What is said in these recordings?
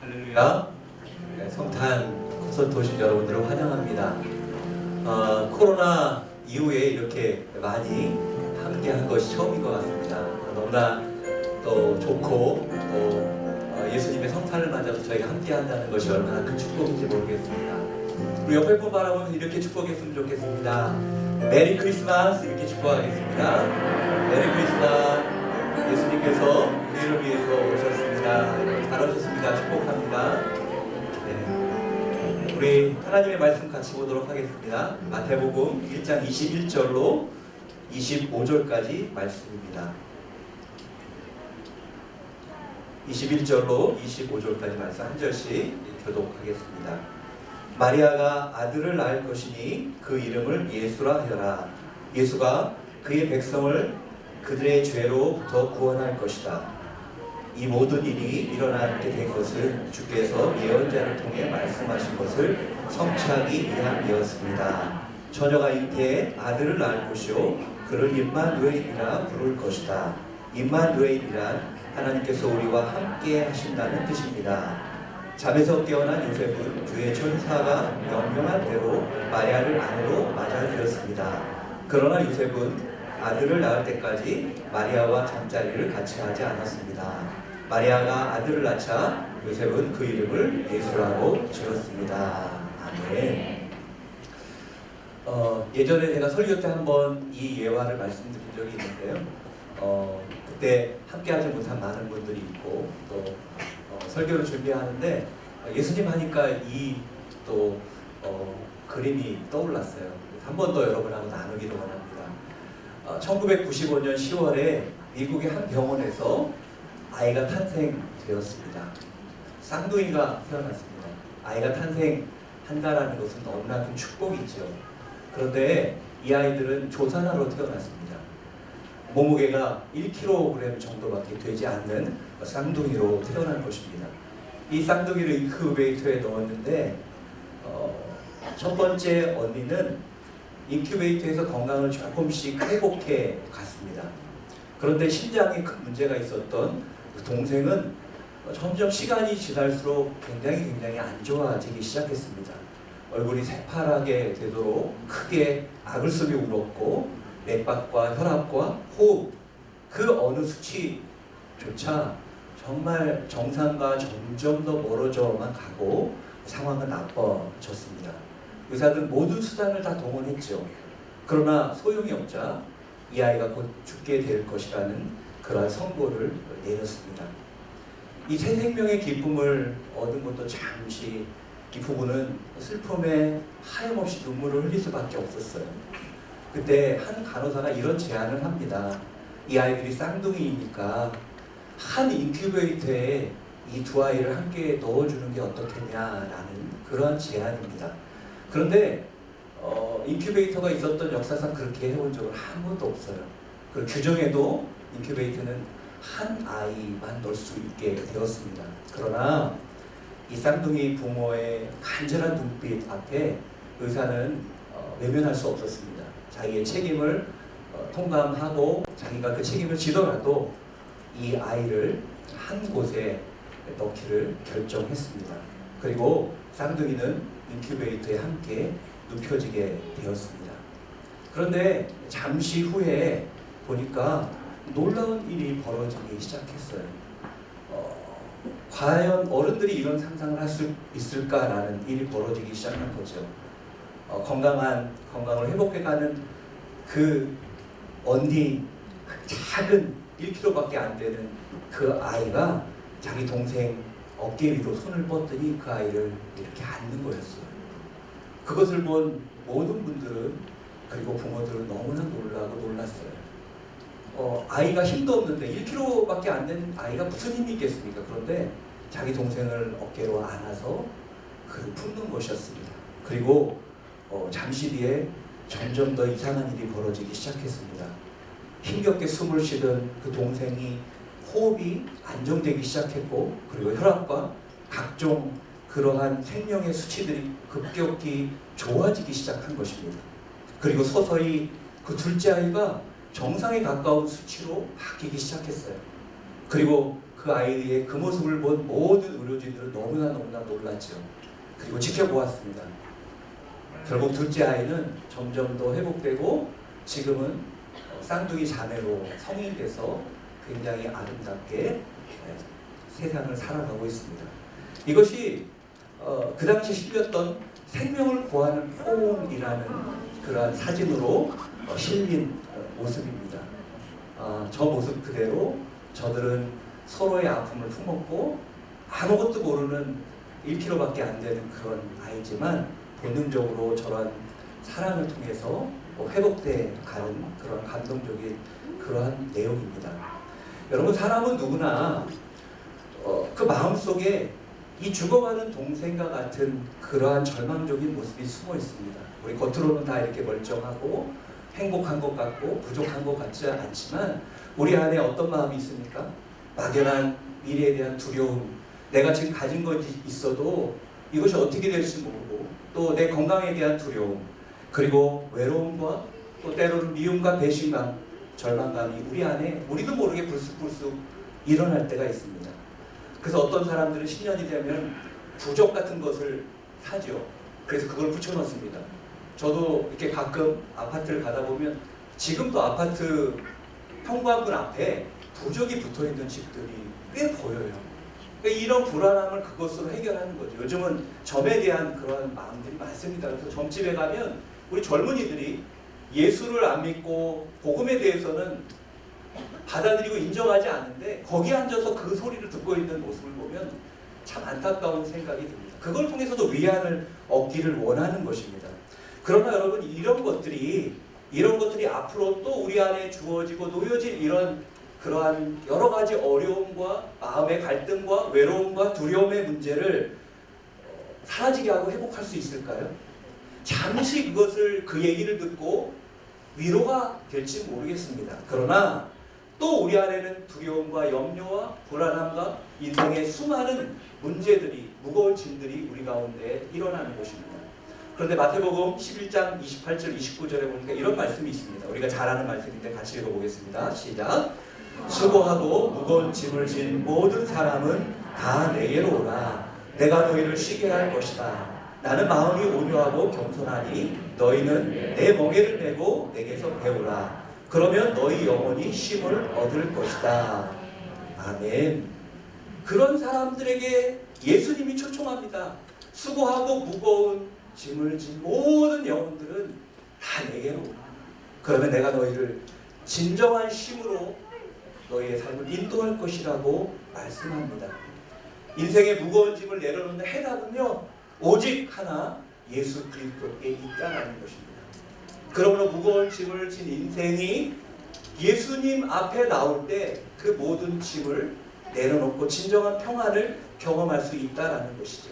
할렐루야. 네, 성탄 콘서트 오신 여러분들을 환영합니다. 코로나 이후에 이렇게 많이 함께한 것이 처음인 것 같습니다. 너무나 또 좋고 또 예수님의 성탄을 맞아서 저희가 함께한다는 것이 얼마나 큰 축복인지 모르겠습니다. 우리 옆에 분 바라보면서 이렇게 축복했으면 좋겠습니다. 메리 크리스마스 이렇게 축복하겠습니다. 메리 크리스마스. 예수님께서 우리를 위해서 오셨습니다. 잘 오셨습니다. 축복합니다. 네. 우리 하나님의 말씀 같이 보도록 하겠습니다. 마태복음 1장 21절로 25절까지 말씀입니다. 21절로 25절까지 말씀 한 절씩 교독하겠습니다. 마리아가 아들을 낳을 것이니 그 이름을 예수라 하여라. 예수가 그의 백성을 그들의 죄로부터 구원할 것이다. 이 모든 일이 일어나게 된 것은 주께서 예언자를 통해 말씀하신 것을 성취하기 위함이었습니다. 처녀가 잉태해 아들을 낳을 것이요 그를 임마누엘이라 부를 것이다. 임마누엘이란 하나님께서 우리와 함께 하신다는 뜻입니다. 잠에서 깨어난 요셉은 주의 천사가 명령한 대로 마리아를 아내로 맞아들였습니다. 그러나 요셉은 아들을 낳을 때까지 마리아와 잠자리를 같이 하지 않았습니다. 마리아가 아들을 낳자 요셉은 그 이름을 예수라고 지었습니다. 아멘. 예전에 제가 설교 때 한번 이 예화를 말씀드린 적이 있는데요. 그때 함께하지 못한 많은 분들이 있고 또 설교를 준비하는데 예수님 하니까 이 또 그림이 떠올랐어요. 한 번 더 여러분하고 나누기를 원합니다. 1995년 10월에 미국의 한 병원에서 아이가 탄생되었습니다. 쌍둥이가 태어났습니다. 아이가 탄생한다라는 것은 너무나 큰 축복이죠. 그런데 이 아이들은 조산아로 태어났습니다. 몸무게가 1kg 정도밖에 되지 않는 쌍둥이로 태어난 것입니다. 이 쌍둥이를 인큐베이터에 넣었는데 첫 번째 언니는 인큐베이터에서 건강을 조금씩 회복해 갔습니다. 그런데 심장에 큰 문제가 있었던 그 동생은 점점 시간이 지날수록 굉장히 안 좋아지기 시작했습니다. 얼굴이 새파랗게 되도록 크게 악을 쓰며 울었고 맥박과 혈압과 호흡 그 어느 수치조차 정말 정상과 점점 더 멀어져만 가고 상황은 나빠졌습니다. 의사들 모든 수단을 다 동원했죠. 그러나 소용이 없자 이 아이가 곧 죽게 될 것이라는 그러한 선고를 내렸습니다. 이 새 생명의 기쁨을 얻은 것도 잠시 이 부부는 슬픔에 하염없이 눈물을 흘릴 수밖에 없었어요. 그때 한 간호사가 이런 제안을 합니다. 이 아이들이 쌍둥이니까 한 인큐베이터에 이 두 아이를 함께 넣어주는 게 어떻겠냐라는 그런 제안입니다. 그런데 인큐베이터가 있었던 역사상 그렇게 해본 적은 한 번도 없어요. 그 규정에도 인큐베이터는 한 아이만 넣을 수 있게 되었습니다. 그러나 이 쌍둥이 부모의 간절한 눈빛 앞에 의사는 외면할 수 없었습니다. 자기의 책임을 통감하고 자기가 그 책임을 지더라도 이 아이를 한 곳에 넣기를 결정했습니다. 그리고 쌍둥이는 인큐베이터에 함께 눕혀지게 되었습니다. 그런데 잠시 후에 보니까 놀라운 일이 벌어지기 시작했어요. 과연 어른들이 이런 상상을 할 수 있을까라는 일이 벌어지기 시작한 거죠. 건강을 회복해가는 그 언니 작은 1kg밖에 안 되는 그 아이가 자기 동생 어깨 위로 손을 뻗더니 그 아이를 이렇게 안는 거였어요. 그것을 본 모든 분들은 그리고 부모들은 너무나 놀라고 놀랐어요. 아이가 힘도 없는데 1kg밖에 안 된 아이가 무슨 힘이 있겠습니까? 그런데 자기 동생을 어깨로 안아서 그를 품는 것이었습니다. 그리고 잠시 뒤에 점점 더 이상한 일이 벌어지기 시작했습니다. 힘겹게 숨을 쉬던 그 동생이 호흡이 안정되기 시작했고 그리고 혈압과 각종 그러한 생명의 수치들이 급격히 좋아지기 시작한 것입니다. 그리고 서서히 그 둘째 아이가 정상에 가까운 수치로 바뀌기 시작했어요. 그리고 그 아이의 그 모습을 본 모든 의료진들은 너무나 놀랐죠. 그리고 지켜보았습니다. 결국 둘째 아이는 점점 더 회복되고 지금은 쌍둥이 자매로 성인이 돼서 굉장히 아름답게 세상을 살아가고 있습니다. 이것이 그 당시 실렸던 생명을 구하는 포옹이라는 그러한 사진으로 실린 모습입니다. 저 모습 그대로 저들은 서로의 아픔을 품었고 아무것도 모르는 1kg밖에 안 되는 그런 아이지만 본능적으로 저런 사랑을 통해서 회복돼 가는 그런 감동적인 그러한 내용입니다. 여러분, 사람은 누구나 그 마음속에 이 죽어가는 동생과 같은 그러한 절망적인 모습이 숨어 있습니다. 우리 겉으로는 다 이렇게 멀쩡하고 행복한 것 같고 부족한 것 같지 않지만 우리 안에 어떤 마음이 있습니까? 막연한 미래에 대한 두려움, 내가 지금 가진 것이 있어도 이것이 어떻게 될지 모르고 또 내 건강에 대한 두려움, 그리고 외로움과 또 때로는 미움과 배신감, 절망감이 우리 안에 우리도 모르게 불쑥불쑥 일어날 때가 있습니다. 그래서 어떤 사람들은 신년이 되면 부적 같은 것을 사죠. 그래서 그걸 붙여놓습니다. 저도 이렇게 가끔 아파트를 가다 보면 지금도 아파트 현관문 앞에 부적이 붙어있는 집들이 꽤 보여요. 그러니까 이런 불안함을 그것으로 해결하는 거죠. 요즘은 점에 대한 그런 마음들이 많습니다. 그래서 점집에 가면 우리 젊은이들이 예수를 안 믿고 복음에 대해서는 받아들이고 인정하지 않는데 거기 앉아서 그 소리를 듣고 있는 모습을 보면 참 안타까운 생각이 듭니다. 그걸 통해서도 위안을 얻기를 원하는 것입니다. 그러나 여러분, 이런 것들이 앞으로 또 우리 안에 주어지고 놓여질 이런 그러한 여러 가지 어려움과 마음의 갈등과 외로움과 두려움의 문제를 사라지게 하고 회복할 수 있을까요? 잠시 그 얘기를 듣고 위로가 될지 모르겠습니다. 그러나 또 우리 안에는 두려움과 염려와 불안함과 인생의 수많은 문제들이, 무거운 짐들이 우리 가운데 일어나는 것입니다. 그런데 마태복음 11장 28절 29절에 보니까 이런 말씀이 있습니다. 우리가 잘 아는 말씀인데 같이 읽어보겠습니다. 시작. 수고하고 무거운 짐을 진 모든 사람은 다 내게로 오라. 내가 너희를 쉬게 할 것이다. 나는 마음이 온유하고 겸손하니 너희는 내 멍에를 메고 내게서 배우라. 그러면 너희 영혼이 쉼을 얻을 것이다. 아멘. 그런 사람들에게 예수님이 초청합니다. 수고하고 무거운 짐을 진 모든 영혼들은 다 내게로 오라. 그러면 내가 너희를 진정한 쉼으로 너희의 삶을 인도할 것이라고 말씀합니다. 인생의 무거운 짐을 내려놓는 해답은요, 오직 하나, 예수 그리스도에 있다라는 것입니다. 그러므로 무거운 짐을 진 인생이 예수님 앞에 나올 때 그 모든 짐을 내려놓고 진정한 평안을 경험할 수 있다라는 것이죠.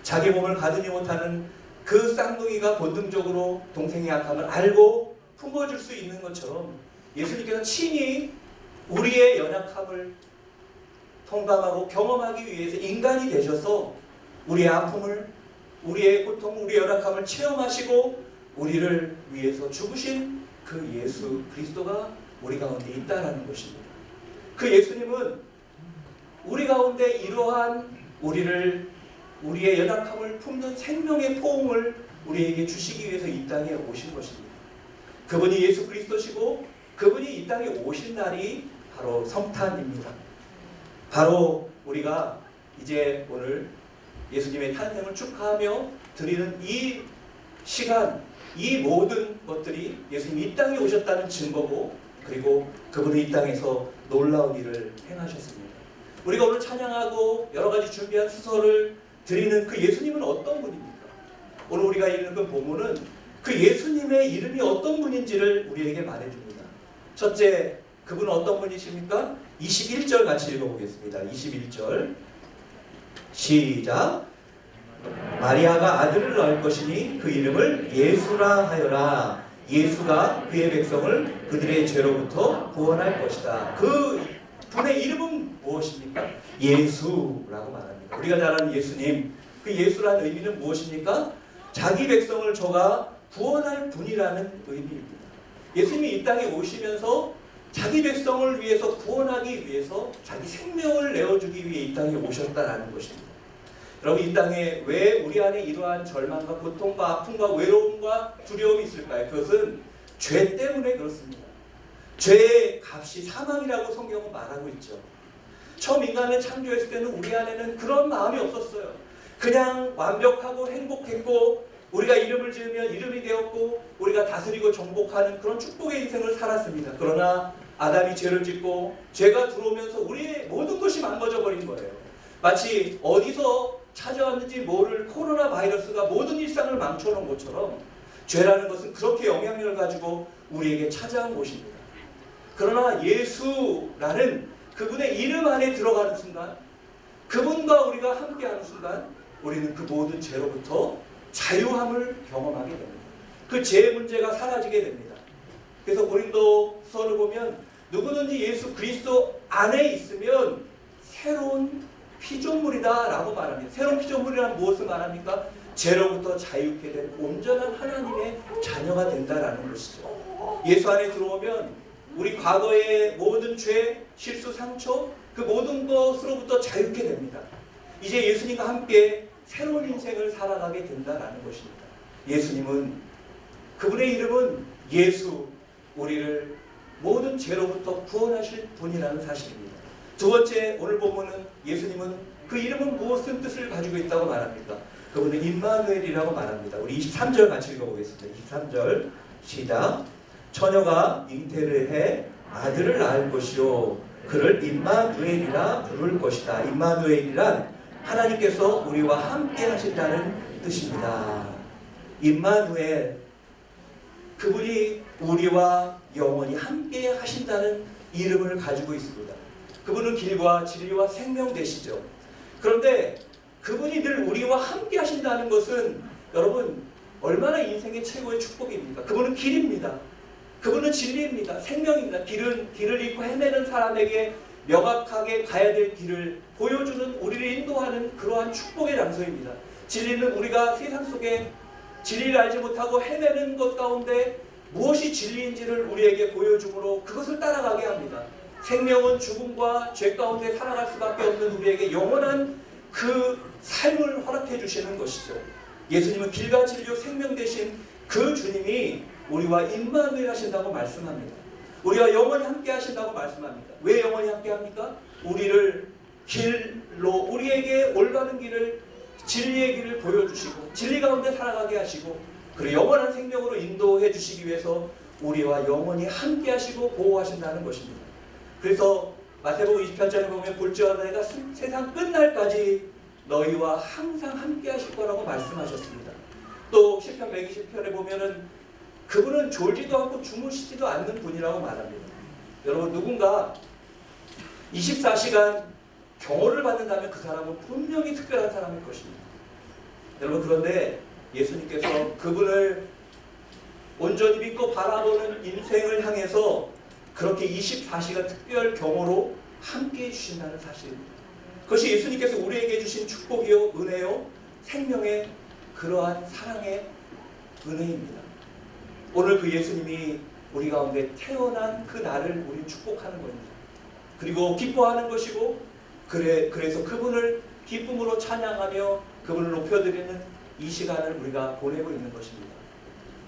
자기 몸을 가두지 못하는 그 쌍둥이가 본능적으로 동생의 약함을 알고 품어줄 수 있는 것처럼 예수님께서 친히 우리의 연약함을 통감하고 경험하기 위해서 인간이 되셔서 우리의 아픔을, 우리의 고통, 우리의 연약함을 체험하시고 우리를 위해서 죽으신 그 예수 그리스도가 우리 가운데 있다라는 것입니다. 그 예수님은 우리 가운데 이러한 우리의 연약함을 품는 생명의 포옹을 우리에게 주시기 위해서 이 땅에 오신 것입니다. 그분이 예수 그리스도시고 그분이 이 땅에 오신 날이 바로 성탄입니다. 바로 우리가 이제 오늘 예수님의 탄생을 축하하며 드리는 이 시간, 이 모든 것들이 예수님이 이 땅에 오셨다는 증거고, 그리고 그분이 이 땅에서 놀라운 일을 행하셨습니다. 우리가 오늘 찬양하고 여러 가지 준비한 수서를 드리는 그 예수님은 어떤 분입니까? 오늘 우리가 읽은 본문은 그 예수님의 이름이 어떤 분인지를 우리에게 말해줍니다. 첫째, 그분은 어떤 분이십니까? 21절 같이 읽어보겠습니다. 21절 시작. 마리아가 아들을 낳을 것이니 그 이름을 예수라 하여라. 예수가 그의 백성을 그들의 죄로부터 구원할 것이다. 그 분의 이름은 무엇입니까? 예수라고 말합니다. 우리가 잘 아는 예수님, 그 예수라는 의미는 무엇입니까? 자기 백성을 저가 구원할 분이라는 의미입니다. 예수님이 이 땅에 오시면서 자기 백성을 위해서 구원하기 위해서 자기 생명을 내어주기 위해 이 땅에 오셨다라는 것입니다. 여러분, 이 땅에 왜 우리 안에 이러한 절망과 고통과 아픔과 외로움과 두려움이 있을까요? 그것은 죄 때문에 그렇습니다. 죄의 값이 사망이라고 성경은 말하고 있죠. 처음 인간을 창조했을 때는 우리 안에는 그런 마음이 없었어요. 그냥 완벽하고 행복했고 우리가 이름을 지으면 이름이 되었고 우리가 다스리고 정복하는 그런 축복의 인생을 살았습니다. 그러나 아담이 죄를 짓고 죄가 들어오면서 우리의 모든 것이 망가져 버린 거예요. 마치 어디서 찾아왔는지 모를 코로나 바이러스가 모든 일상을 망쳐놓은 것처럼 죄라는 것은 그렇게 영향력을 가지고 우리에게 찾아온 것입니다. 그러나 예수라는 그분의 이름 안에 들어가는 순간, 그분과 우리가 함께하는 순간 우리는 그 모든 죄로부터 자유함을 경험하게 됩니다. 그 죄의 문제가 사라지게 됩니다. 그래서 고린도서를 보면 누구든지 예수 그리스도 안에 있으면 새로운 피조물이다 라고 말합니다. 새로운 피조물이란 무엇을 말합니까? 죄로부터 자유케 된 온전한 하나님의 자녀가 된다라는 것이죠. 예수 안에 들어오면 우리 과거의 모든 죄, 실수, 상처 그 모든 것으로부터 자유케 됩니다. 이제 예수님과 함께 새로운 인생을 살아가게 된다라는 것입니다. 예수님은, 그분의 이름은 예수, 우리를 모든 죄로부터 구원하실 분이라는 사실입니다. 두 번째, 오늘 본문은 예수님은 그 이름은 무슨 뜻을 가지고 있다고 말합니까? 그분은 임마누엘이라고 말합니다. 우리 23절 같이 읽어보겠습니다. 23절 시작. 처녀가 잉태를 해 아들을 낳을 것이요 그를 임마누엘이라 부를 것이다. 임마누엘이란 하나님께서 우리와 함께 하신다는 뜻입니다. 임마누엘, 그분이 우리와 영원히 함께 하신다는 이름을 가지고 있습니다. 그분은 길과 진리와 생명 되시죠. 그런데 그분이 늘 우리와 함께 하신다는 것은 여러분 얼마나 인생의 최고의 축복입니까? 그분은 길입니다. 그분은 진리입니다. 생명입니다. 길을 잃고 헤매는 사람에게 명확하게 가야 될 길을 보여주는, 우리를 인도하는 그러한 축복의 장소입니다. 진리는 우리가 세상 속에 진리를 알지 못하고 헤매는 것 가운데 무엇이 진리인지를 우리에게 보여주므로 그것을 따라가게 합니다. 생명은 죽음과 죄 가운데 살아갈 수밖에 없는 우리에게 영원한 그 삶을 허락해 주시는 것이죠. 예수님은 길과 진리요 생명 되신 그 주님이 우리와 임마누엘 하신다고 말씀합니다. 우리와 영원히 함께 하신다고 말씀합니다. 왜 영원히 함께 합니까? 우리를 길로, 우리에게 올바른 길을, 진리의 길을 보여주시고 진리 가운데 살아가게 하시고 그리고 영원한 생명으로 인도해 주시기 위해서 우리와 영원히 함께 하시고 보호하신다는 것입니다. 그래서 마태복음 28장에 보면 볼지어다 내가 세상 끝날까지 너희와 항상 함께 하실 거라고 말씀하셨습니다. 또 시편 120편에 보면은 그분은 졸지도 않고 주무시지도 않는 분이라고 말합니다. 여러분, 누군가 24시간 경호를 받는다면 그 사람은 분명히 특별한 사람일 것입니다. 여러분, 그런데 예수님께서 그분을 온전히 믿고 바라보는 인생을 향해서 그렇게 24시간 특별 경호로 함께해 주신다는 사실입니다. 그것이 예수님께서 우리에게 주신 축복이요 은혜요 생명의 그러한 사랑의 은혜입니다. 오늘 그 예수님이 우리 가운데 태어난 그 날을 우리는 축복하는 겁니다. 그리고 기뻐하는 것이고 그래서 그분을 기쁨으로 찬양하며 그분을 높여드리는 이 시간을 우리가 보내고 있는 것입니다.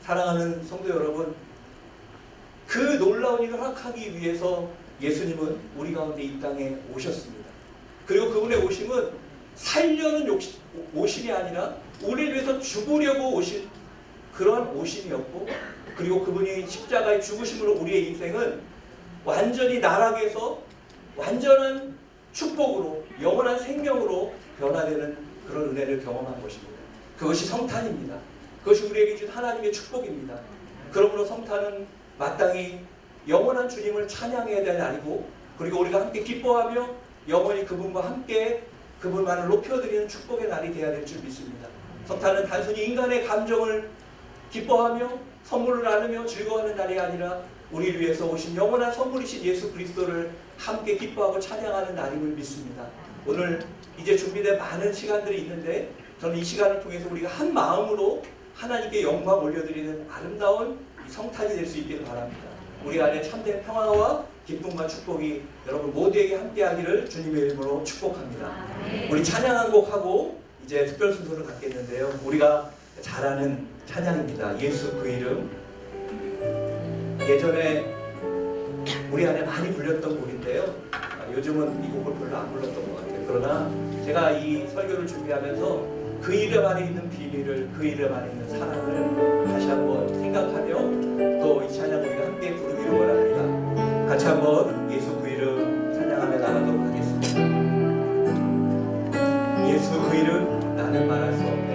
사랑하는 성도 여러분, 그 놀라운 일을 허락하기 위해서 예수님은 우리 가운데 이 땅에 오셨습니다. 그리고 그분의 오심은 살려는 오심이 아니라 우리를 위해서 죽으려고 오신 그러한 오심이었고, 그리고 그분이 십자가의 죽으심으로 우리의 인생은 완전히 나락에서 완전한 축복으로 영원한 생명으로 변화되는 그런 은혜를 경험한 것입니다. 그것이 성탄입니다. 그것이 우리에게 준 하나님의 축복입니다. 그러므로 성탄은 마땅히 영원한 주님을 찬양해야 될 날이고, 그리고 우리가 함께 기뻐하며 영원히 그분과 함께 그분만을 높여드리는 축복의 날이 되어야 될 줄 믿습니다. 성탄은 단순히 인간의 감정을 기뻐하며 선물을 나누며 즐거워하는 날이 아니라 우리를 위해서 오신 영원한 선물이신 예수 그리스도를 함께 기뻐하고 찬양하는 날임을 믿습니다. 오늘 이제 준비된 많은 시간들이 있는데 저는 이 시간을 통해서 우리가 한 마음으로 하나님께 영광 올려드리는 아름다운 이 성탄이 될 수 있기를 바랍니다. 우리 안에 참된 평화와 기쁨과 축복이 여러분 모두에게 함께하기를 주님의 이름으로 축복합니다. 우리 찬양 한 곡 하고 이제 특별 순서를 갖겠는데요. 우리가 잘 아는 찬양입니다. 예수 그 이름. 예전에 우리 안에 많이 불렸던 곡인데요. 요즘은 이 곡을 별로 안 불렀던 것 같아요. 그러나 제가 이 설교를 준비하면서 그 이름 안에 있는 비밀을, 그 이름 안에 있는 사랑을 다시 한번 생각하며 또 이 찬양 우리가 함께 부르기를 원합니다. 같이 한번 예수 그 이름 찬양하며 나가도록 하겠습니다. 예수 그 이름 나는 말할 수 없네.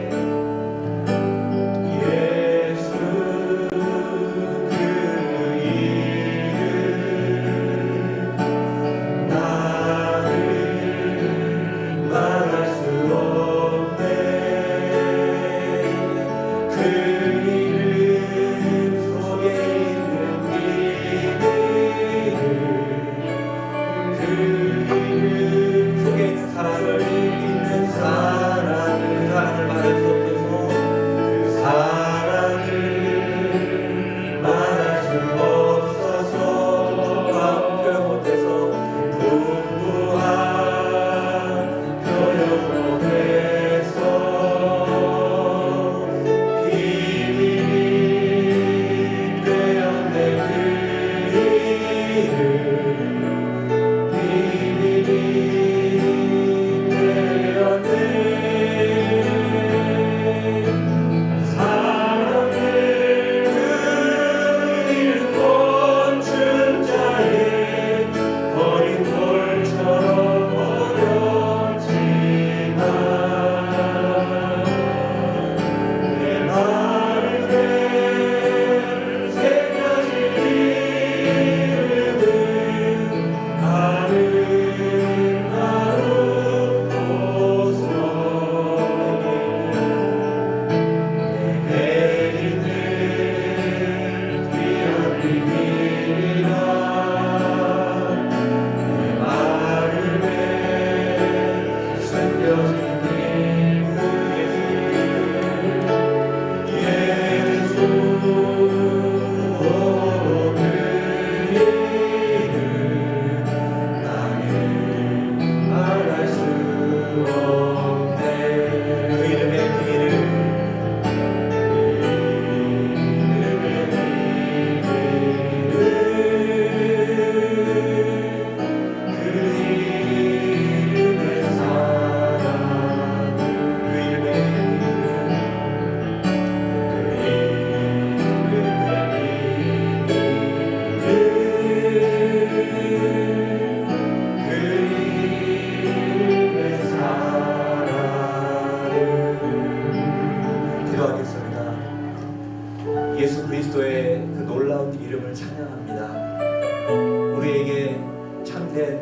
예수 그리스도의 그 놀라운 이름을 찬양합니다. 우리에게 참된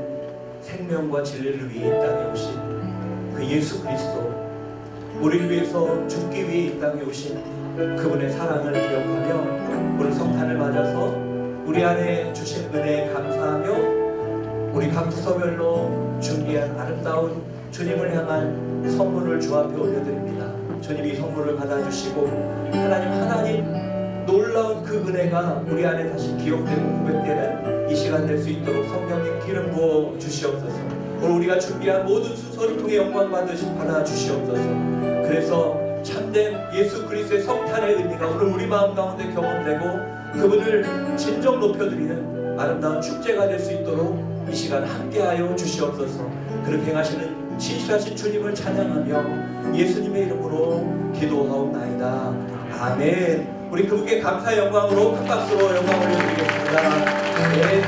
생명과 진리를 위해 이 땅에 오신 그 예수 그리스도, 우리를 위해서 죽기 위해 이 땅에 오신 그분의 사랑을 기억하며 오늘 성탄을 맞아서 우리 안에 주신 은혜에 감사하며 우리 각 부서별로 준비한 아름다운 주님을 향한 선물을 주 앞에 올려드립니다. 주님 이 선물을 받아주시고 하나님 놀라운 그 은혜가 우리 안에 다시 기억되고 고백되는 이 시간 될 수 있도록 성령님 기름 부어 주시옵소서. 오늘 우리가 준비한 모든 순서를 통해 영광 받아 주시옵소서. 그래서 참된 예수 그리스도의 성탄의 의미가 오늘 우리 마음 가운데 경험되고 그분을 진정 높여드리는 아름다운 축제가 될 수 있도록 이 시간 함께하여 주시옵소서. 그렇게 행하시는 신실하신 주님을 찬양하며 예수님의 이름으로 기도하옵나이다. 아멘. 우리 그분께 감사의 영광으로 큰 박수로 영광을 올려드리겠습니다. 네.